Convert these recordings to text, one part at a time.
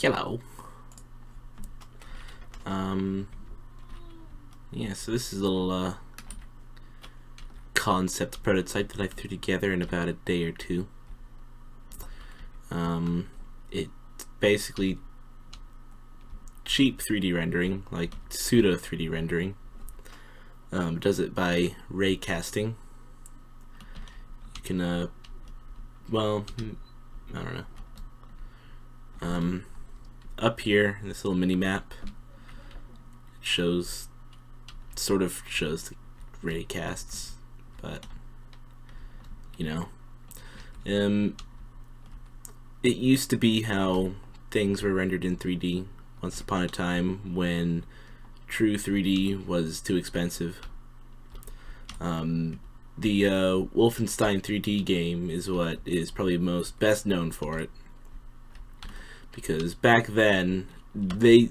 Hello. Yeah, so this is a little concept prototype that I threw together in about a day or two. It's basically cheap 3D rendering, like pseudo 3D rendering. Does it by ray casting. You can, well, I don't know. Up here in this little mini map, it sort of shows the ray casts, but you know, it used to be how things were rendered in 3D once upon a time when true 3D was too expensive. The Wolfenstein 3D game is what is probably best known for it, because back then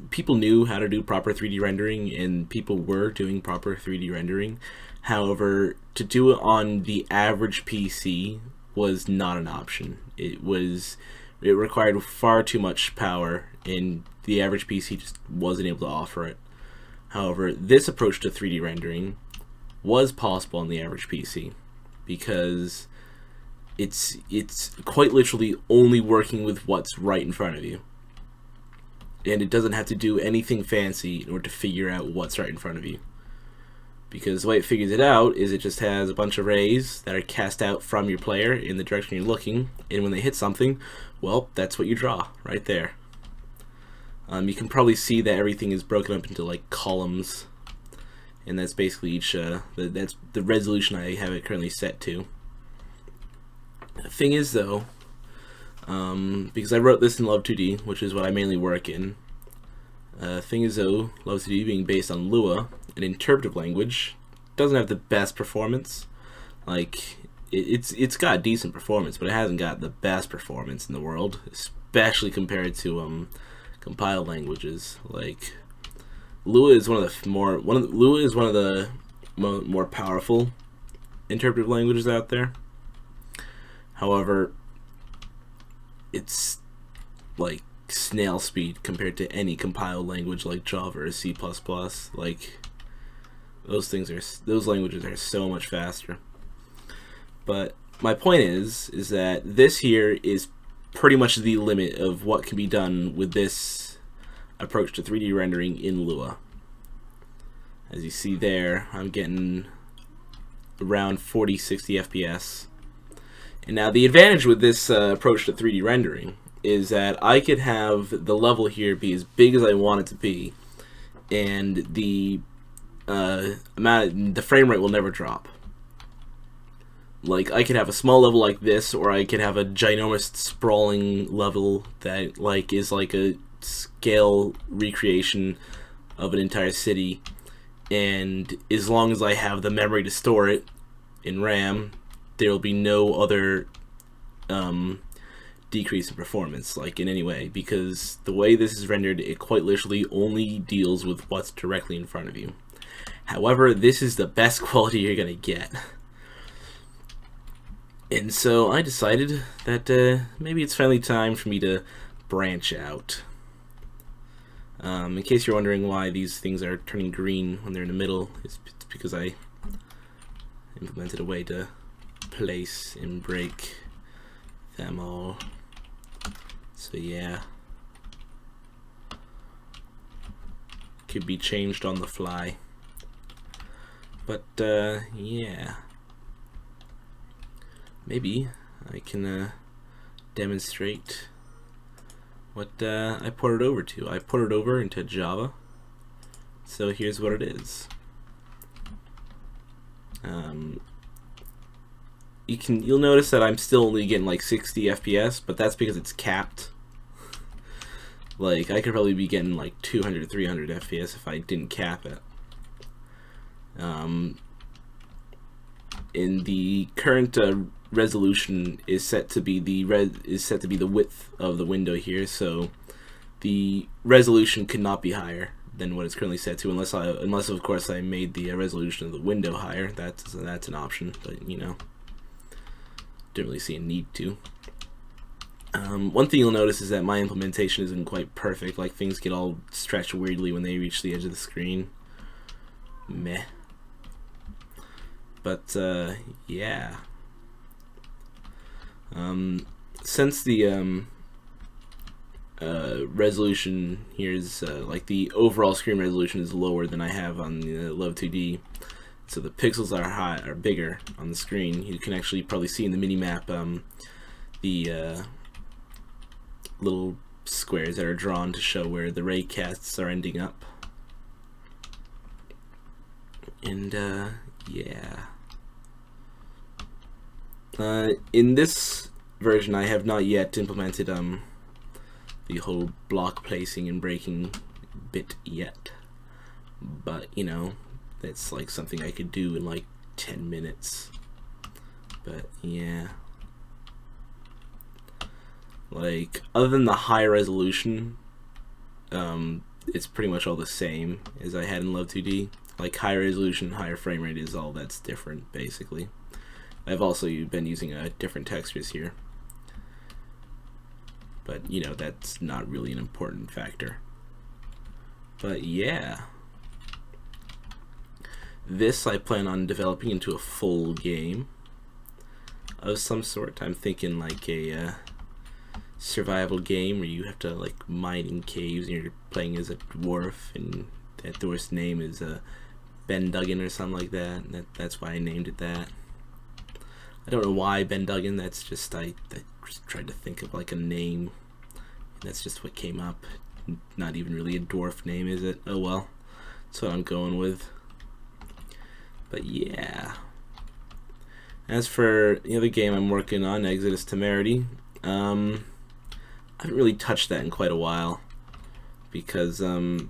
people knew how to do proper 3D rendering and people were doing proper 3D rendering. However, to do it on the average PC was not an option. It required far too much power and the average PC just wasn't able to offer it. However, this approach to 3D rendering was possible on the average PC because it's quite literally only working with what's right in front of you. And it doesn't have to do anything fancy in order to figure out what's right in front of you. Because the way it figures it out is it just has a bunch of rays that are cast out from your player in the direction you're looking, and when they hit something, well, that's what you draw right there. You can probably see that everything is broken up into like columns, and that's basically each that's the resolution I have it currently set to. The thing is though, because I wrote this in Love 2D, which is what I mainly work in. Thing is though, Love 2D being based on Lua, an interpretive language, doesn't have the best performance. Like it's got decent performance, but it hasn't got the best performance in the world, especially compared to compiled languages. Like Lua is one of the more powerful interpretive languages out there. However, it's like snail speed compared to any compiled language like Java or C++. Like those languages are so much faster. But my point is that this here is pretty much the limit of what can be done with this approach to 3D rendering in Lua. As you see there, I'm getting around 40-60 FPS. And now the advantage with this approach to 3D rendering is that I could have the level here be as big as I want it to be, and the frame rate will never drop. Like, I could have a small level like this, or I could have a ginormous sprawling level that is like a scale recreation of an entire city, and as long as I have the memory to store it in RAM, there will be no other decrease in performance, like in any way, because the way this is rendered, it quite literally only deals with what's directly in front of you. However, this is the best quality you're gonna get. And so I decided that maybe it's finally time for me to branch out. In case you're wondering why these things are turning green when they're in the middle, it's because I implemented a way to place and break them all. So yeah, could be changed on the fly. But yeah, maybe I can demonstrate what I ported over to. I ported over into Java. So here's what it is. You'll notice that I'm still only getting like 60 FPS, but that's because it's capped. Like, I could probably be getting like 200, 300 FPS if I didn't cap it. In the current resolution is set to be the width of the window here, so the resolution could not be higher than what it's currently set to, unless of course I made the resolution of the window higher. That's an option, but you know, didn't really see a need to. One thing you'll notice is that my implementation isn't quite perfect. Like, things get all stretched weirdly when they reach the edge of the screen. Meh. But, yeah. Since the resolution here is, like, the overall screen resolution is lower than I have on the Love 2D, so the pixels are bigger on the screen. You can actually probably see in the mini-map the little squares that are drawn to show where the ray casts are ending up. And yeah. In this version I have not yet implemented the whole block placing and breaking bit yet, but you know, that's like something I could do in like 10 minutes. But yeah, like, other than the high resolution, it's pretty much all the same as I had in Love 2D. Like, higher resolution, higher frame rate is all that's different, basically. I've also been using different textures here, but you know, that's not really an important factor. But yeah, this I plan on developing into a full game of some sort. I'm thinking like a survival game where you have to like mine in caves and you're playing as a dwarf, and that dwarf's name is Ben Duggan or something like that. That's why I named it that. I don't know why Ben Duggan, that's just, I just tried to think of like a name, and that's just what came up. Not even really a dwarf name, is it? Oh well, that's what I'm going with. But yeah. As for the other game I'm working on, Exodus Temerity, I haven't really touched that in quite a while, because I've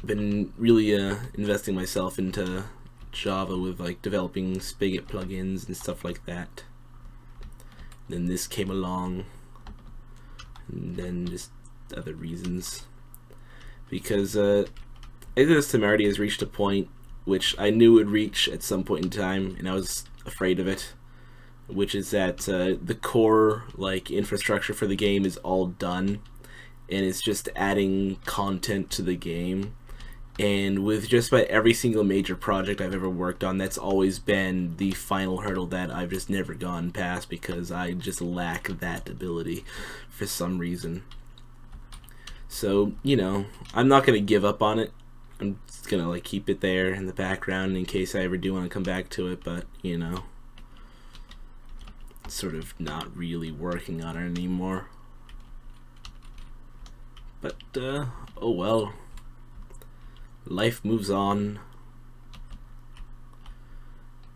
been really investing myself into Java with like developing Spigot plugins and stuff like that. Then this came along, and then just other reasons, because Exodus Temerity has reached a point which I knew would reach at some point in time, and I was afraid of it, which is that the core like infrastructure for the game is all done, and it's just adding content to the game. And with just about every single major project I've ever worked on, that's always been the final hurdle that I've just never gone past, because I just lack that ability for some reason. So, you know, I'm not going to give up on it. I'm just going to like keep it there in the background in case I ever do want to come back to it, but, you know, sort of not really working on it anymore. But, oh well. Life moves on.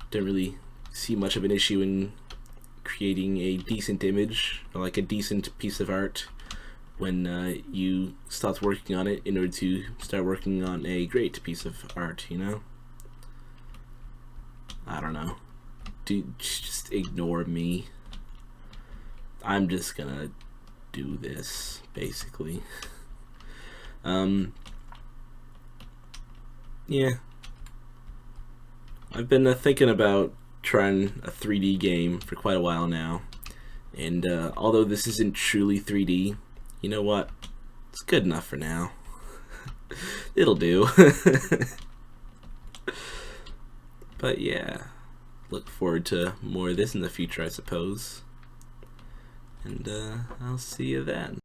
Don't really see much of an issue in creating a decent image, or like a decent piece of art, when you stop working on it in order to start working on a great piece of art, you know? I don't know. Just ignore me. I'm just gonna do this, basically. Yeah. I've been thinking about trying a 3D game for quite a while now, and although this isn't truly 3D, you know what? It's good enough for now. It'll do. But yeah, look forward to more of this in the future, I suppose. And I'll see you then.